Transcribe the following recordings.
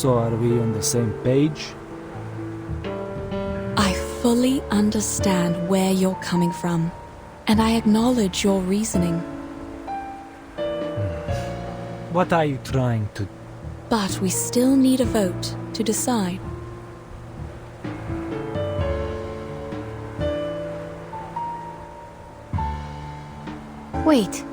So are we on the same page? I fully understand where you're coming from, and I acknowledge your reasoning. What are you trying to... But we still need a vote to decide. Wait.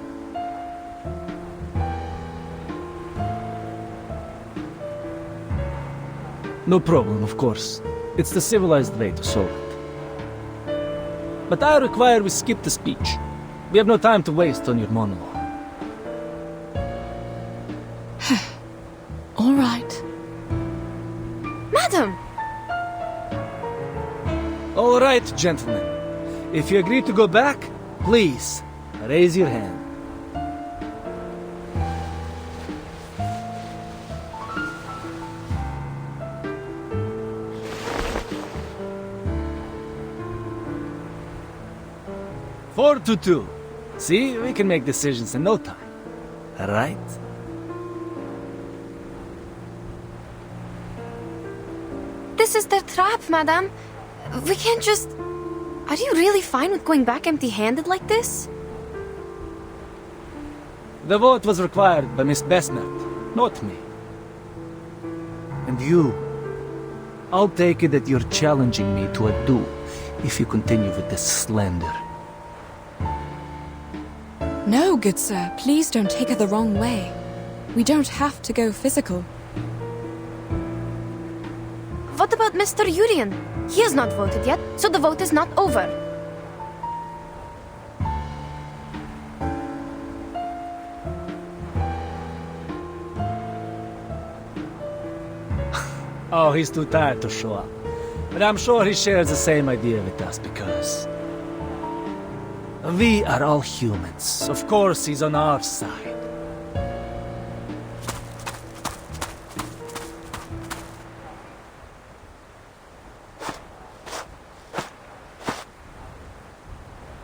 No problem, of course. It's the civilized way to solve it. But I require we skip the speech. We have no time to waste on your monologue. All right. Madam! All right, gentlemen. If you agree to go back, please, raise your hand. Four to two. See, we can make decisions in no time. Right? This is their trap, madam. We can't just... Are you really fine with going back empty-handed like this? The vote was required by Miss Besnard, not me. And you, I'll take it that you're challenging me to a duel if you continue with this slander. No, good sir, please don't take it the wrong way. We don't have to go physical. What about Mr. Urian? He has not voted yet, so the vote is not over. Oh, he's too tired to show up. But I'm sure he shares the same idea with us because... we are all humans. Of course, he's on our side.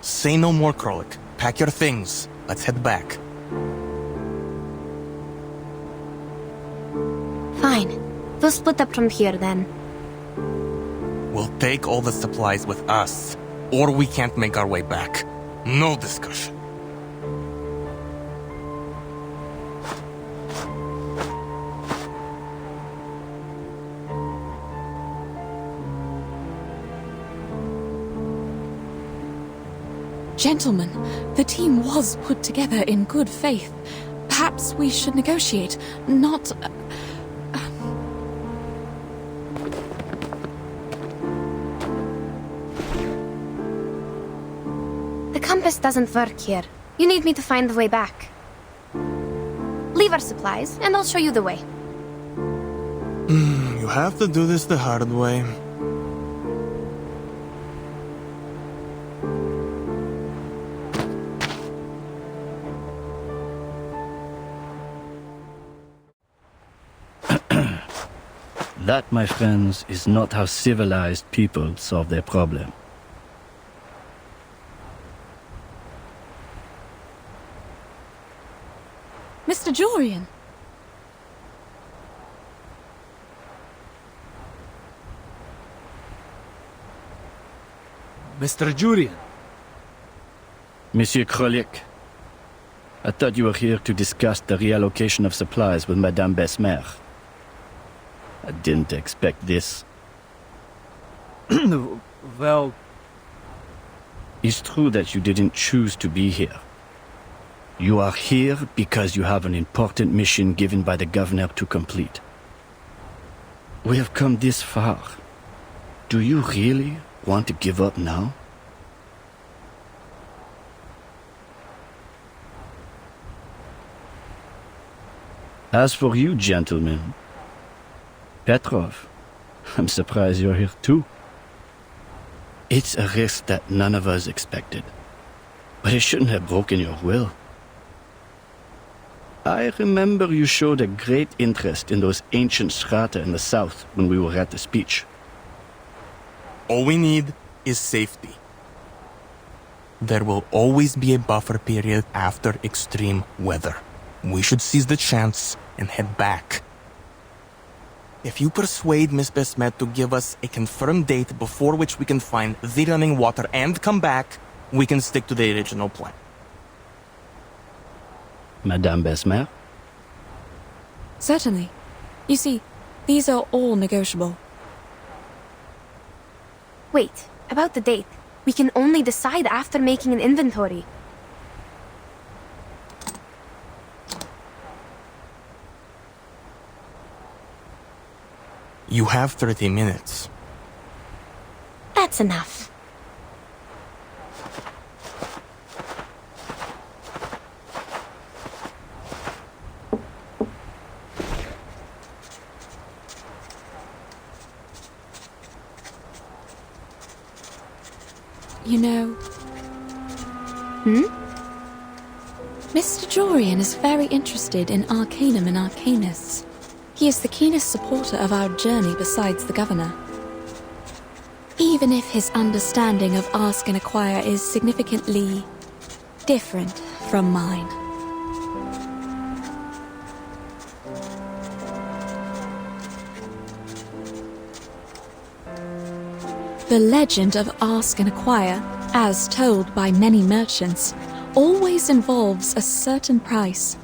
Say no more, Krolik. Pack your things. Let's head back. Fine. We'll split up from here then. We'll take all the supplies with us, or we can't make our way back. No discussion. Gentlemen, the team was put together in good faith. Perhaps we should negotiate, not... The compass doesn't work here. You need me to find the way back. Leave our supplies, and I'll show you the way. You have to do this the hard way. That, my friends, is not how civilized people solve their problem. Mr. Jorian! Mr. Jurian. Monsieur Krolik, I thought you were here to discuss the reallocation of supplies with Madame Besmer. I didn't expect this. Well... It's true that you didn't choose to be here. You are here because you have an important mission given by the governor to complete. We have come this far. Do you really want to give up now? As for you, gentlemen, Petrov, I'm surprised you're here too. It's a risk that none of us expected, but it shouldn't have broken your will. I remember you showed a great interest in those ancient strata in the south when we were at the speech. All we need is safety. There will always be a buffer period after extreme weather. We should seize the chance and head back. If you persuade Miss Besmet to give us a confirmed date before which we can find the running water and come back, we can stick to the original plan. Madame Besmer? Certainly. You see, these are all negotiable. Wait, about the date. We can only decide after making an inventory. You have 30 minutes. That's enough. You know... Mr. Jorian is very interested in Arcanum and Arcanists. He is the keenest supporter of our journey besides the Governor. Even if his understanding of Ask and Acquire is significantly different from mine. The legend of Ask and Acquire, as told by many merchants, always involves a certain price.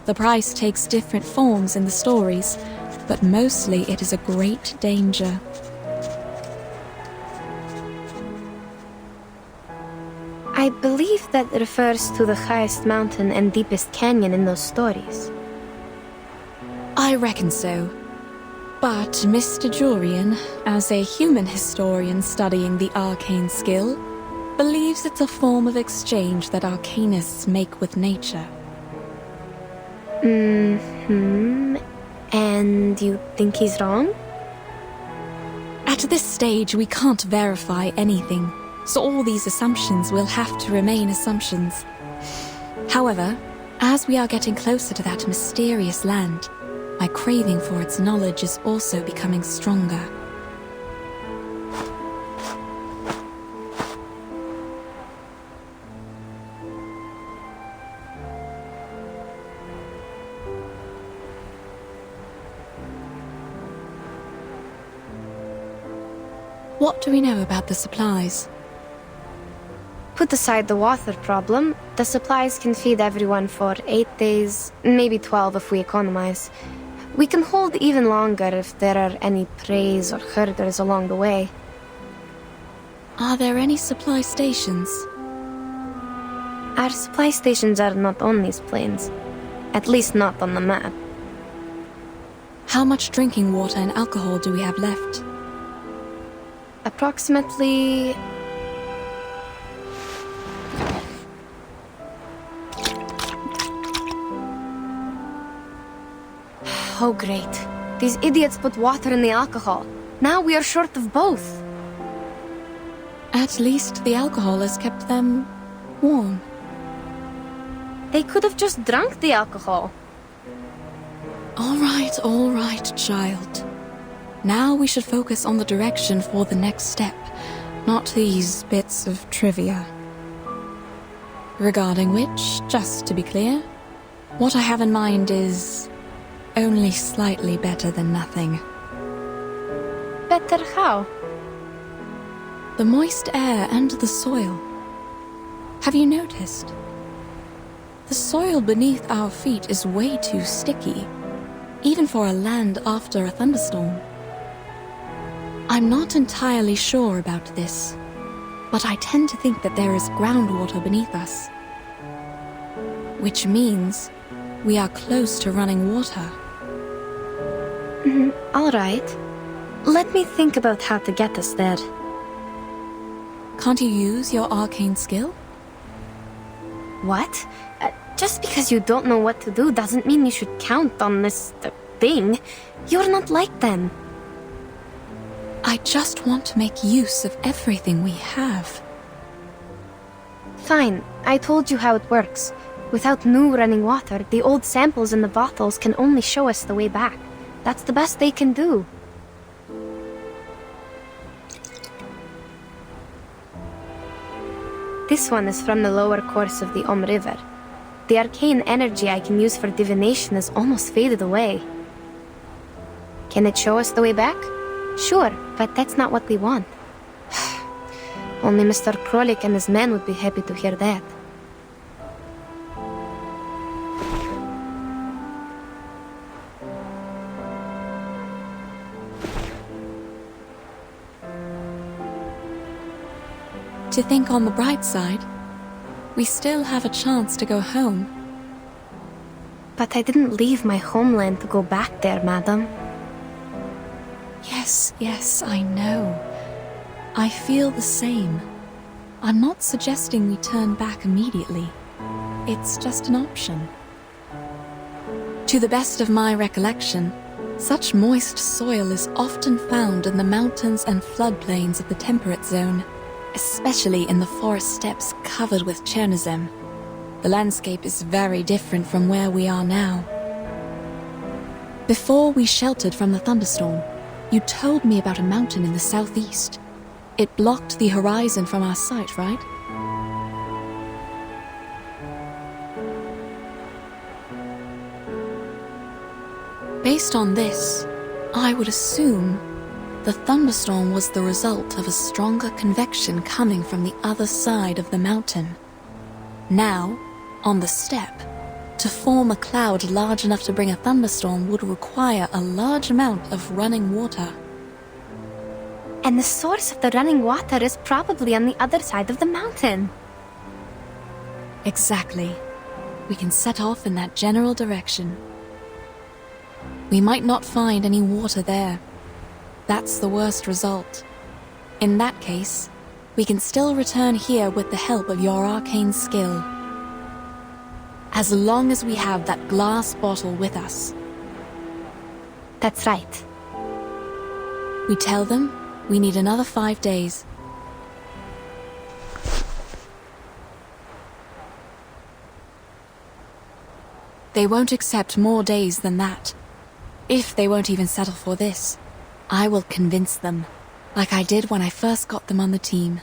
The price takes different forms in the stories, but mostly it is a great danger. I believe that refers to the highest mountain and deepest canyon in those stories. I reckon so. But Mr. Jorian, as a human historian studying the arcane skill, believes it's a form of exchange that arcanists make with nature. And you think he's wrong? At this stage, we can't verify anything, so all these assumptions will have to remain assumptions. However, as we are getting closer to that mysterious land, my craving for its knowledge is also becoming stronger. What do we know about the supplies? Put aside the water problem, the supplies can feed everyone for 8 days, maybe 12 if we economize. We can hold even longer if there are any preys or herders along the way. Are there any supply stations? Our supply stations are not on these plains. At least not on the map. How much drinking water and alcohol do we have left? Approximately... Oh great. These idiots put water in the alcohol. Now we are short of both. At least the alcohol has kept them warm. They could have just drunk the alcohol. All right, child. Now we should focus on the direction for the next step, not these bits of trivia. Regarding which, just to be clear, what I have in mind is only slightly better than nothing. Better how? The moist air and the soil. Have you noticed? The soil beneath our feet is way too sticky, even for a land after a thunderstorm. I'm not entirely sure about this, but I tend to think that there is groundwater beneath us. Which means we are close to running water. All right. Let me think about how to get us there. Can't you use your arcane skill? What? Just because you don't know what to do doesn't mean you should count on this thing. You're not like them. I just want to make use of everything we have. Fine, I told you how it works. Without new running water, the old samples in the bottles can only show us the way back. That's the best they can do. This one is from the lower course of the River. The arcane energy I can use for divination has almost faded away. Can it show us the way back? Sure, but that's not what we want. Only Mr. Krolik and his men would be happy to hear that. To think on the bright side, we still have a chance to go home. But I didn't leave my homeland to go back there, madam. Yes, I know. I feel the same. I'm not suggesting we turn back immediately. It's just an option. To the best of my recollection, such moist soil is often found in the mountains and floodplains of the temperate zone, especially in the forest steppes covered with Chernozem. The landscape is very different from where we are now. Before we sheltered from the thunderstorm, you told me about a mountain in the southeast. It blocked the horizon from our sight, right? Based on this, I would assume the thunderstorm was the result of a stronger convection coming from the other side of the mountain. Now, on the steppe, to form a cloud large enough to bring a thunderstorm would require a large amount of running water. And the source of the running water is probably on the other side of the mountain. Exactly. We can set off in that general direction. We might not find any water there. That's the worst result. In that case, we can still return here with the help of your arcane skill. As long as we have that glass bottle with us. That's right. We tell them we need another 5 days. They won't accept more days than that. If they won't even settle for this, I will convince them, like I did when I first got them on the team.